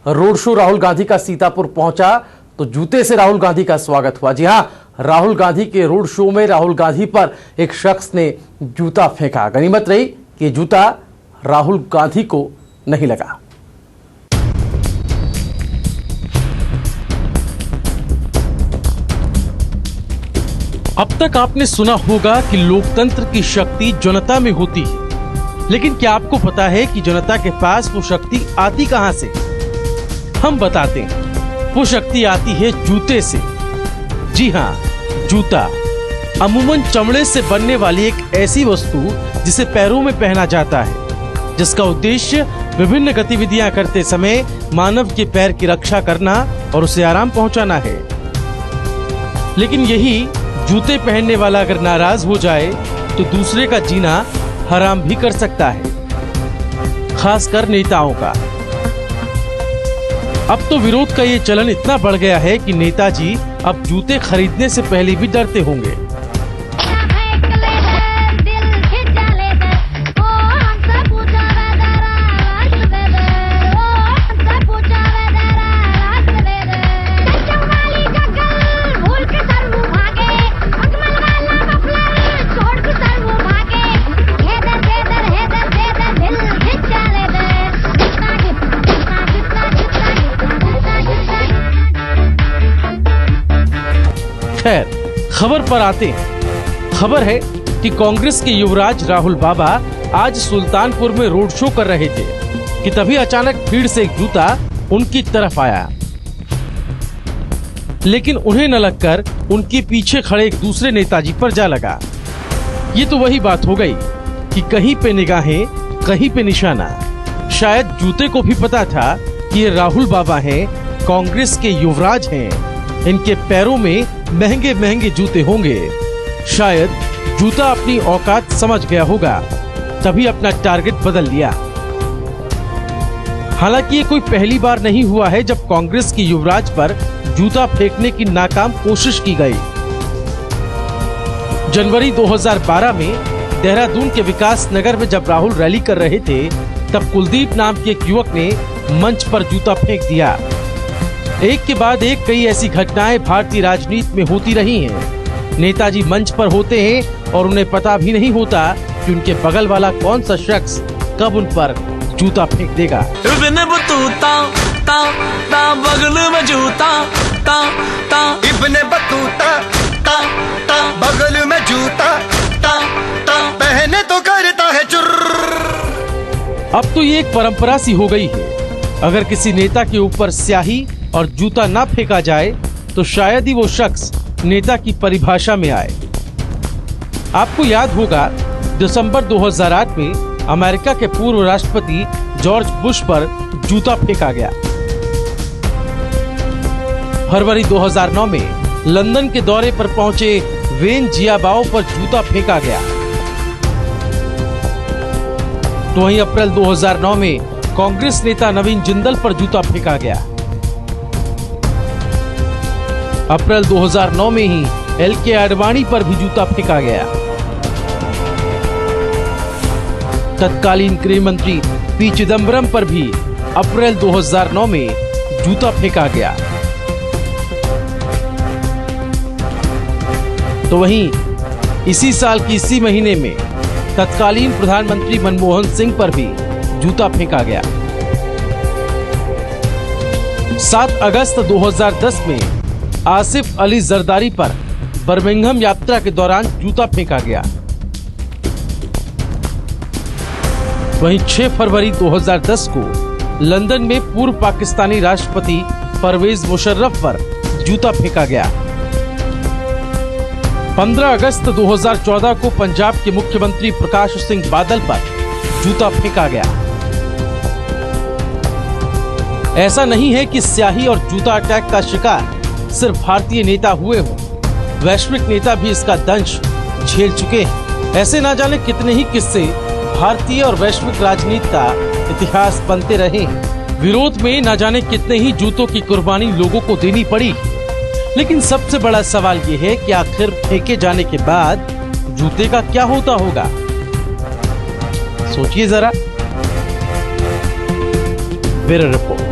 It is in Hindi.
रोड शो राहुल गांधी का सीतापुर पहुंचा तो जूते से राहुल गांधी का स्वागत हुआ। जी हां, राहुल गांधी के रोड शो में राहुल गांधी पर एक शख्स ने जूता फेंका। गनीमत रही कि जूता राहुल गांधी को नहीं लगा। अब तक आपने सुना होगा कि लोकतंत्र की शक्ति जनता में होती है, लेकिन क्या आपको पता है कि जनता के पास वो शक्ति आती कहां से? हम बताते हैं। वो शक्ति आती है जूते से। जी हां, जूता अमूमन चमड़े से बनने वाली एक ऐसी वस्तु जिसे पैरों में पहना जाता है, जिसका उद्देश्य विभिन्न गतिविधियां करते समय मानव के पैर की रक्षा करना और उसे आराम पहुंचाना है। लेकिन यही जूते पहनने वाला अगर नाराज हो जाए तो दूसरे का जीना हराम भी कर सकता है, खासकर नेताओं का। अब तो विरोध का ये चलन इतना बढ़ गया है कि नेताजी अब जूते खरीदने से पहले भी डरते होंगे। खैर, खबर पर आते हैं। खबर है कि कांग्रेस के युवराज राहुल बाबा आज सुल्तानपुर में रोड शो कर रहे थे कि तभी अचानक भीड़ से एक जूता उनकी तरफ आया, लेकिन उन्हें न लगकर उनके पीछे खड़े एक दूसरे नेताजी पर जा लगा। ये तो वही बात हो गई कि कहीं पे निगाहें, कहीं पे निशाना। शायद जूते को भी पता था कि ये राहुल बाबा हैं, कांग्रेस के युवराज हैं, इनके पैरों में महंगे महंगे जूते होंगे। शायद जूता अपनी औकात समझ गया होगा, तभी अपना टारगेट बदल लिया। हालांकि ये कोई पहली बार नहीं हुआ है जब कांग्रेस के युवराज पर जूता फेंकने की नाकाम कोशिश की गई। जनवरी 2012 में देहरादून के विकास नगर में जब राहुल रैली कर रहे थे, तब कुलदीप नाम के एक युवक ने मंच पर जूता फेंक दिया। एक के बाद एक कई ऐसी घटनाएं भारतीय राजनीति में होती रही हैं। नेताजी मंच पर होते हैं और उन्हें पता भी नहीं होता कि उनके बगल वाला कौन सा शख्स कब उन पर जूता फेंक देगा। बगल में जूता, इब्ने बतूता, बगल में जूता, पहने तो करता है चुर्र। अब तो ये एक परंपरा सी हो गई है। अगर किसी नेता के ऊपर स्याही और जूता ना फेंका जाए तो शायद ही वो शख्स नेता की परिभाषा में आए। आपको याद होगा, दिसंबर 2008 में अमेरिका के पूर्व राष्ट्रपति जॉर्ज बुश पर जूता फेंका गया। फरवरी 2009 में लंदन के दौरे पर पहुंचे वेन जियाबाओ पर जूता फेंका गया। तो वहीं अप्रैल 2009 में कांग्रेस नेता नवीन जिंदल पर जूता फेंका गया। अप्रैल 2009 में ही एल.के. आडवाणी पर भी जूता फेंका गया। तत्कालीन गृह मंत्री पी. चिदंबरम पर भी अप्रैल 2009 में जूता फेंका गया। तो वहीं इसी साल की इसी महीने में तत्कालीन प्रधानमंत्री मनमोहन सिंह पर भी जूता फेंका गया। 7 अगस्त 2010 में आसिफ अली जरदारी पर बर्मिंघम यात्रा के दौरान जूता फेंका गया। वहीं 6 फरवरी 2010 को लंदन में पूर्व पाकिस्तानी राष्ट्रपति परवेज मुशर्रफ पर जूता फेंका गया। 15 अगस्त 2014 को पंजाब के मुख्यमंत्री प्रकाश सिंह बादल पर जूता फेंका गया। ऐसा नहीं है कि स्याही और जूता अटैक का शिकार सिर्फ भारतीय नेता हुए हों, वैश्विक नेता भी इसका दंश झेल चुके हैं। ऐसे ना जाने कितने ही किस्से भारतीय और वैश्विक राजनीति का इतिहास बनते रहे हैं। विरोध में ना जाने कितने ही जूतों की कुर्बानी लोगों को देनी पड़ी। लेकिन सबसे बड़ा सवाल ये है कि आखिर फेंके जाने के बाद जूते का क्या होता होगा? सोचिए जरा। Bureau report.